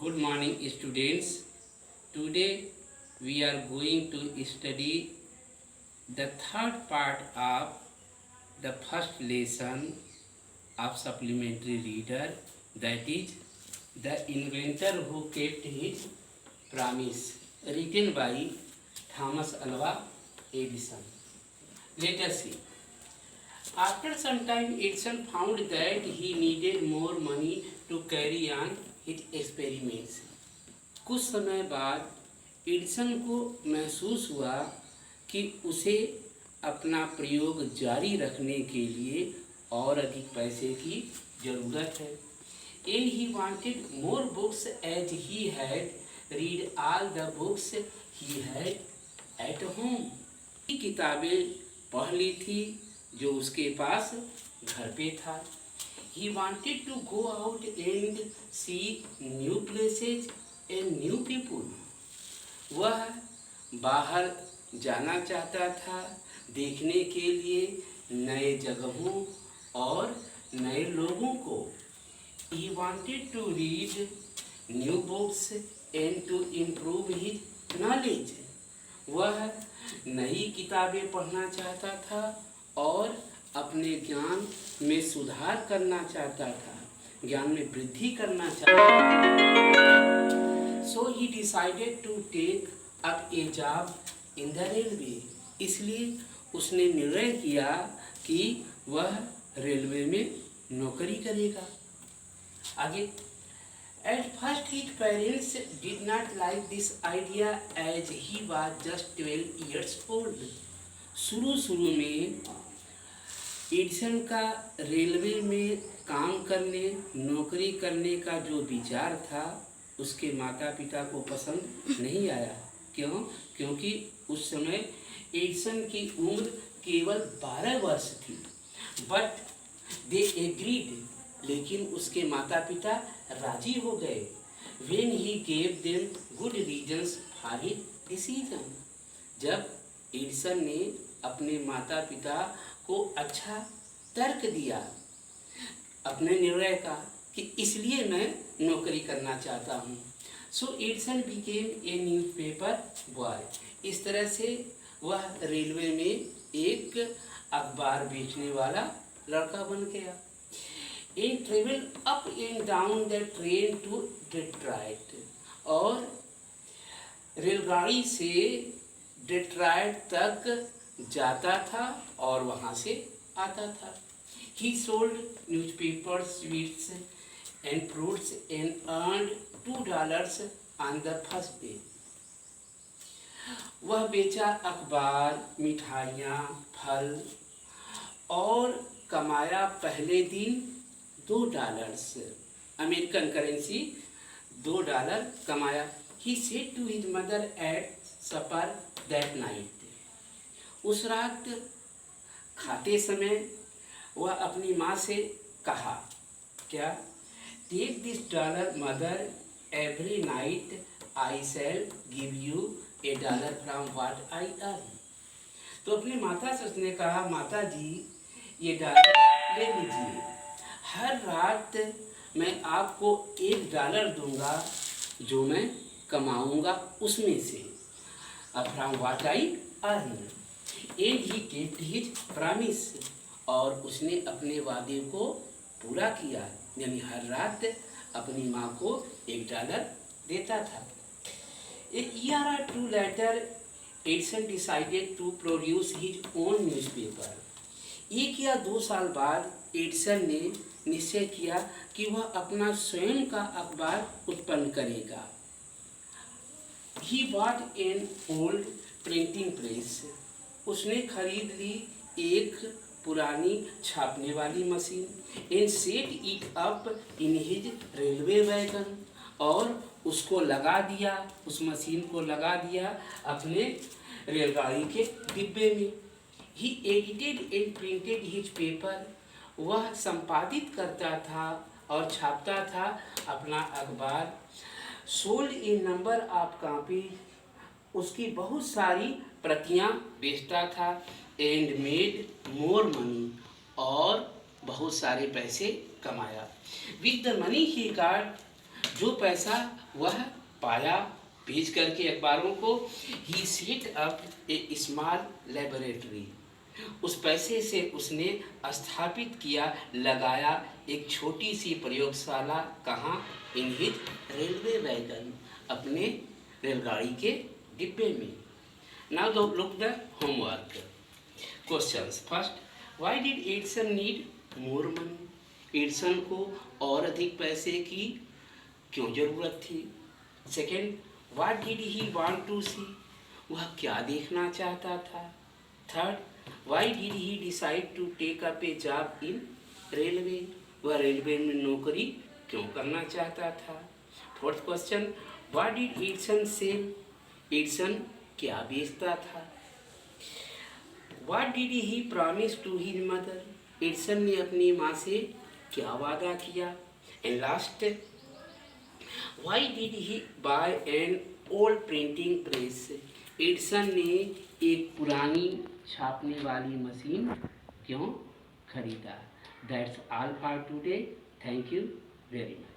Good morning, students. Today we are going to study the third part of the first lesson of supplementary reader, that is the inventor who kept his promise, written by Thomas Alva Edison. Let us see. After some time, Edison found that he needed more money to carry on his experiments. कुछ समय बाद Edison को महसूस हुआ कि उसे अपना प्रयोग जारी रखने के लिए और अधिक पैसे की ज़रूरत है। And he wanted more books as he had read all the books he had at home. किताबें पढ़ ली थी जो उसके पास घर पे था। He wanted to go out and see new places and new people. वह बाहर जाना चाहता था देखने के लिए नए जगहों और नए लोगों को। He wanted to read new books and to improve his knowledge. वह नई किताबें पढ़ना चाहता था और अपने ज्ञान में सुधार करना चाहता था, ज्ञान में वृद्धि करना चाहता था। So he decided to take up a job in the railway. इसलिए उसने निर्णय किया कि वह रेलवे में नौकरी करेगा। आगे, At first his parents did not like this idea as he was just 12 years old. शुरू में एडिसन का रेलवे में काम करने, नौकरी करने का जो विचार था उसके माता पिता को पसंद नहीं आया। क्यों? क्योंकि उस समय एडिसन की उम्र केवल 12 वर्ष थी। बट दे एग्रीड, लेकिन उसके माता पिता राजी हो गए। When he gave them good reasons for his decision. जब एडिसन ने अपने माता पिता को अच्छा तर्क दिया अपने निर्णय का कि इसलिए मैं नौकरी करना चाहता हूँ। So Edison became a newspaper boy. इस तरह से वह रेलवे में एक अखबार बेचने वाला लड़का बन गया। And travel up and down the train to Detroit. और रेलगाड़ी से डेट्रॉयट तक जाता था और वहाँ से आता था। He sold newspapers, sweets and fruits and earned $2 on the first day. वह बेचा अखबार, मिठाइयाँ, फल और कमाया पहले दिन $2, अमेरिकन करेंसी $2 कमाया। He said to his mother at supper that night. उस रात खाते समय वह अपनी माँ से कहा, क्या? Take this dollar, mother. Every night I shall give you $1 from what I earn. तो अपनी माता से उसने कहा, माता जी ये $1 ले लीजिए, हर रात मैं आपको $1 दूंगा जो मैं कमाऊंगा उसमें से, from what I earn. And he kept his promise, और उसने अपने वादे को पूरा किया, यानी हर रात अपनी माँ को $1 देता था। A year or two later, Edison decided to produce his own newspaper. 1 या 2 साल बाद एडिसन ने निश्चय किया कि वह अपना स्वयं का अखबार उत्पन्न करेगा। He bought an old printing press. उसने खरीद ली एक पुरानी छापने वाली machine. And set it up in his railway wagon. और उसको लगा दिया, उस मशीन को लगा दिया अपने रेलगाड़ी के डिब्बे में। He edited and printed his paper. वह संपादित करता था और छापता था अपना अखबार। Sold a number of copies. उसकी बहुत सारी प्रतियां बेचता था। And made more money. और बहुत सारे पैसे कमाया। With the money he got, जो पैसा वह पाया बेच करके अखबारों को, ही सेट अप ए स्मॉल लेबोरेटरी, उस पैसे से उसने स्थापित किया, लगाया एक छोटी सी प्रयोगशाला। कहाँ? इन हिज रेलवे वैगन, अपने रेलगाड़ी के डिब्बे में। Now do look the homework questions. First, why did Edison need more money? Edison को और अधिक पैसे की क्यों जरूरत थी? Second, what did he want to see? वह क्या देखना चाहता था? Third, why did he decide to take up a job in railway? वह रेलवे में नौकरी क्यों करना चाहता था? Fourth question, what did Edison sell? Edison क्या बेचता था? What did he promise to his mother? Edison ने अपनी माँ से क्या वादा किया? And last, why did he buy an old printing press? Edison ने एक पुरानी छापने वाली मशीन क्यों खरीदा? That's all for today. Thank you very much.